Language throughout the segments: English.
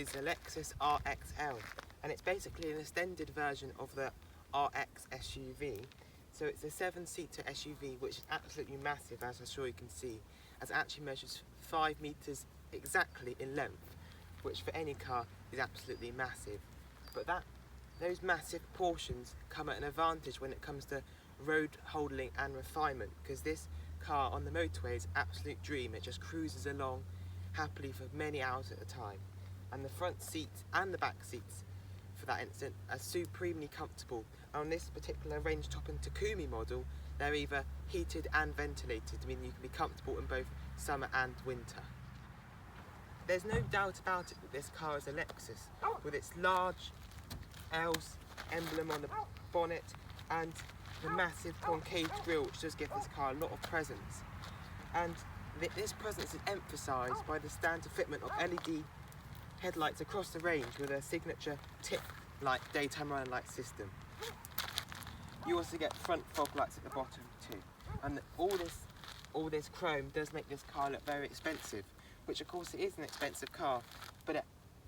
is a Lexus RXL, and it's basically an extended version of the RX SUV. So it's a 7-seater SUV, which is absolutely massive, as I'm sure you can see, as it actually measures 5 meters exactly in length, which for any car is absolutely massive. But those massive portions come at an advantage when it comes to road holding and refinement, because this car on the motorway is an absolute dream. It just cruises along happily for many hours at a time, and the front seats and the back seats for that instant are supremely comfortable. And on this particular range top and Takumi model, they're either heated and ventilated, meaning you can be comfortable in both summer and winter. There's no doubt about it that this car is a Lexus, with its large L's emblem on the bonnet and the massive concave grille, which does give this car a lot of presence. And this presence is emphasised by the standard fitment of LED headlights across the range with a signature tip light daytime running light system. You also get front fog lights at the bottom too, and all this chrome does make this car look very expensive, which of course it is an expensive car, but it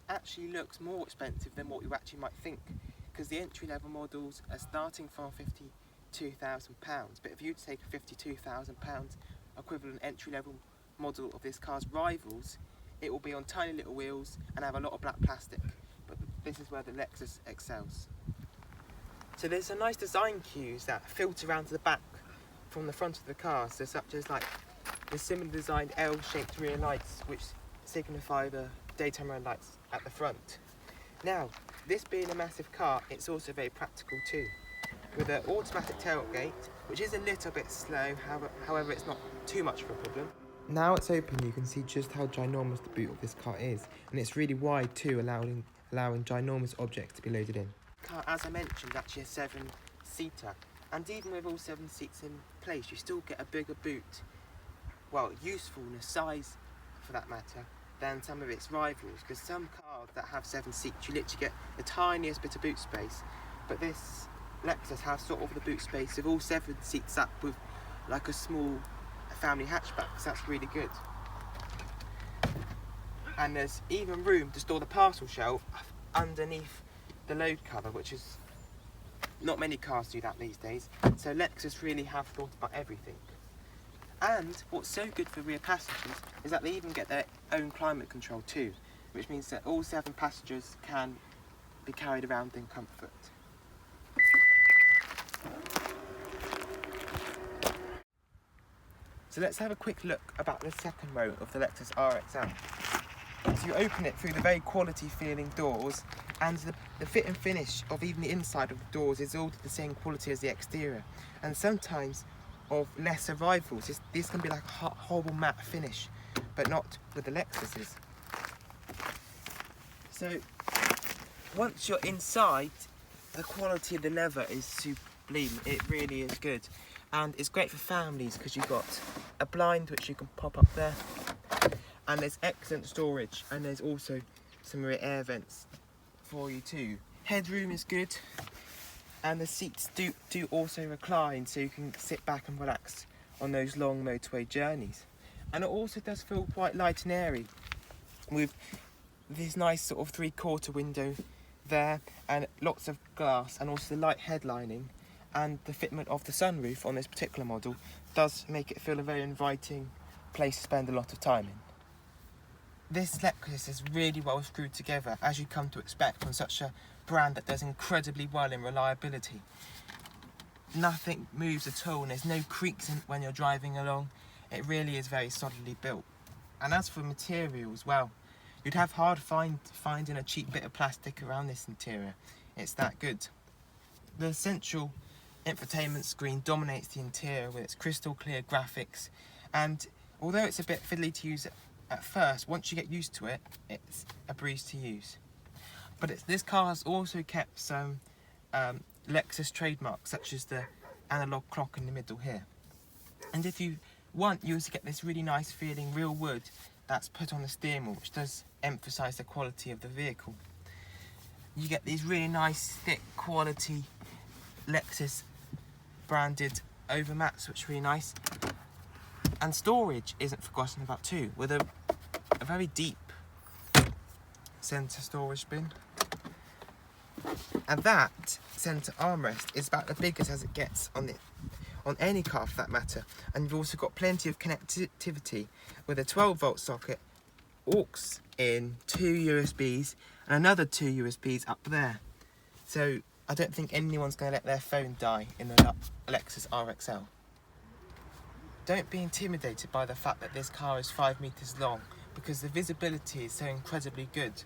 actually looks more expensive than what you actually might think, because the entry-level models are starting from £52,000. But if you take a £52,000 equivalent entry-level model of this car's rivals, it will be on tiny little wheels and have a lot of black plastic. But this is where the Lexus excels. So there's some nice design cues that filter around to the back from the front of the car, so such as like the similarly designed L-shaped rear lights, which signify the daytime running lights at the front. Now, this being a massive car, it's also very practical too, with an automatic tailgate, which is a little bit slow, however it's not too much of a problem. Now it's open, you can see just how ginormous the boot of this car is, and it's really wide too, allowing ginormous objects to be loaded in. The car, as I mentioned, is actually a 7-seater, and even with all 7 seats in place, you still get a bigger boot, well, usefulness, size for that matter, than some of its rivals, because some cars that have 7 seats, you literally get the tiniest bit of boot space, but this Lexus has sort of the boot space of all 7 seats up with like a small family hatchback, so that's really good. And there's even room to store the parcel shelf underneath the load cover, which is not many cars do that these days, so Lexus really have thought about everything. And what's so good for rear passengers is that they even get their own climate control too, which means that all 7 passengers can be carried around in comfort. So let's have a quick look about the second row of the Lexus RXL. So you open it through the very quality feeling doors, and the fit and finish of even the inside of the doors is all the same quality as the exterior. And sometimes of lesser rivals, this can be like a horrible matte finish, but not with the Lexuses. So once you're inside, the quality of the leather is sublime. It really is good. And it's great for families because you've got a blind which you can pop up there, and there's excellent storage, and there's also some rear air vents for you too. Headroom is good, and the seats do also recline, so you can sit back and relax on those long motorway journeys. And it also does feel quite light and airy, with this nice sort of 3/4 window there, and lots of glass, and also the light headlining. And the fitment of the sunroof on this particular model does make it feel a very inviting place to spend a lot of time in. This Lexus is really well screwed together, as you come to expect from such a brand that does incredibly well in reliability. Nothing moves at all, and there's no creaks when you're driving along. It really is very solidly built. And as for materials, well, you'd have hard finding a cheap bit of plastic around this interior. It's that good. The central infotainment screen dominates the interior with its crystal clear graphics, and although it's a bit fiddly to use at first, once you get used to it, it's a breeze to use. But this car has also kept some Lexus trademarks, such as the analog clock in the middle here. And if you want, you also get this really nice feeling real wood that's put on the steering wheel, which does emphasise the quality of the vehicle. You get these really nice thick quality Lexus branded overmats, which are really nice. And storage isn't forgotten about too, with a very deep centre storage bin. And that centre armrest is about the biggest as it gets on any car for that matter. And you've also got plenty of connectivity with a 12-volt socket, aux in, 2 USBs and another 2 USBs up there. So I don't think anyone's going to let their phone die in the Lexus RXL. Don't be intimidated by the fact that this car is 5 meters long, because the visibility is so incredibly good.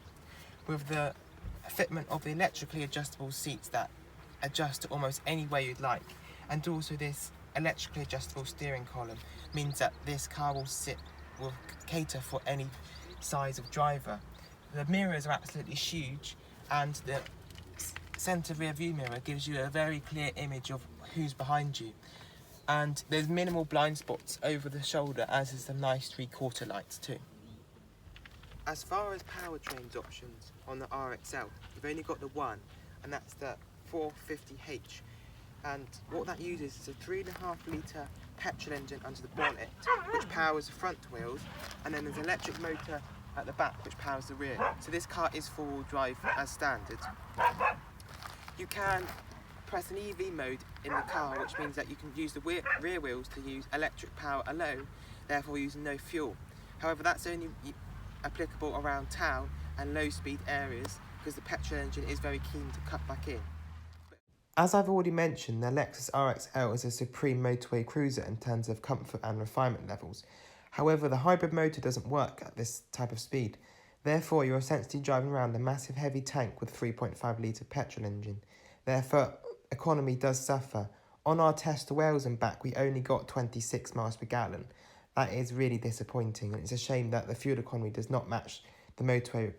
With the fitment of the electrically adjustable seats that adjust to almost any way you'd like, and also this electrically adjustable steering column means that this car will cater for any size of driver. The mirrors are absolutely huge, and the centre rear view mirror gives you a very clear image of who's behind you. And there's minimal blind spots over the shoulder, as is the nice 3/4 lights too. As far as powertrains options on the RXL, you've only got the one, and that's the 450h. And what that uses is a 3.5 litre petrol engine under the bonnet, which powers the front wheels, and then there's an electric motor at the back which powers the rear. So this car is 4-wheel drive as standard. You can press an EV mode in the car, which means that you can use the rear wheels to use electric power alone, therefore using no fuel. However, that's only applicable around town and low speed areas, because the petrol engine is very keen to cut back in. As I've already mentioned, the Lexus RXL is a supreme motorway cruiser in terms of comfort and refinement levels. However, the hybrid motor doesn't work at this type of speed. Therefore, you're essentially driving around a massive heavy tank with a 3.5 litre petrol engine. Therefore, economy does suffer. On our test to Wales and back, we only got 26 miles per gallon. That is really disappointing, and it's a shame that the fuel economy does not match the motorway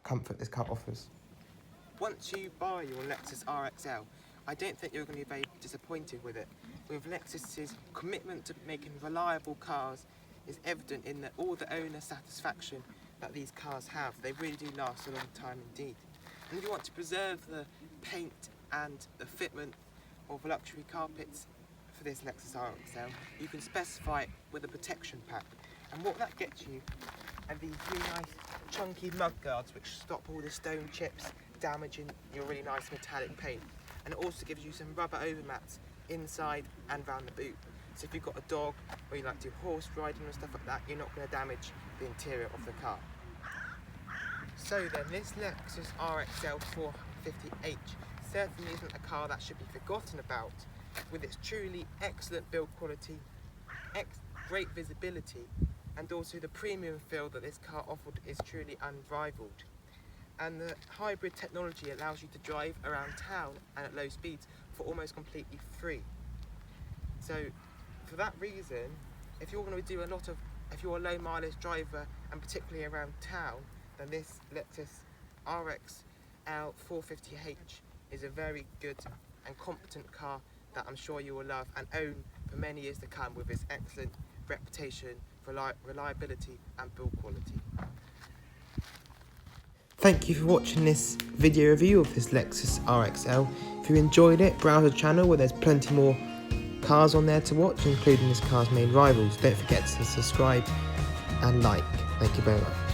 comfort this car offers. Once you buy your Lexus RXL, I don't think you're going to be very disappointed with it. With Lexus's commitment to making reliable cars is evident in all the owner satisfaction that these cars have. They really do last a long time indeed. And if you want to preserve the paint and the fitment of luxury carpets for this Lexus RXL, you can specify it with a protection pack. And what that gets you are these really nice chunky mud guards which stop all the stone chips damaging your really nice metallic paint. And it also gives you some rubber overmats inside and around the boot. So if you've got a dog or you like to do horse riding and stuff like that, you're not going to damage the interior of the car. So then, this Lexus RXL 450h certainly isn't a car that should be forgotten about. With its truly excellent build quality, great visibility, and also the premium feel that this car offered is truly unrivaled. And the hybrid technology allows you to drive around town and at low speeds for almost completely free. So for that reason, if you're going to do if you're a low mileage driver and particularly around town, then this Lexus RXL 450h is a very good and competent car that I'm sure you will love and own for many years to come, with its excellent reputation for reliability and build quality. Thank you for watching this video review of this Lexus RXL. If you enjoyed it, browse the channel where there's plenty more cars on there to watch, including this car's main rivals. Don't forget to subscribe and like. Thank you very much.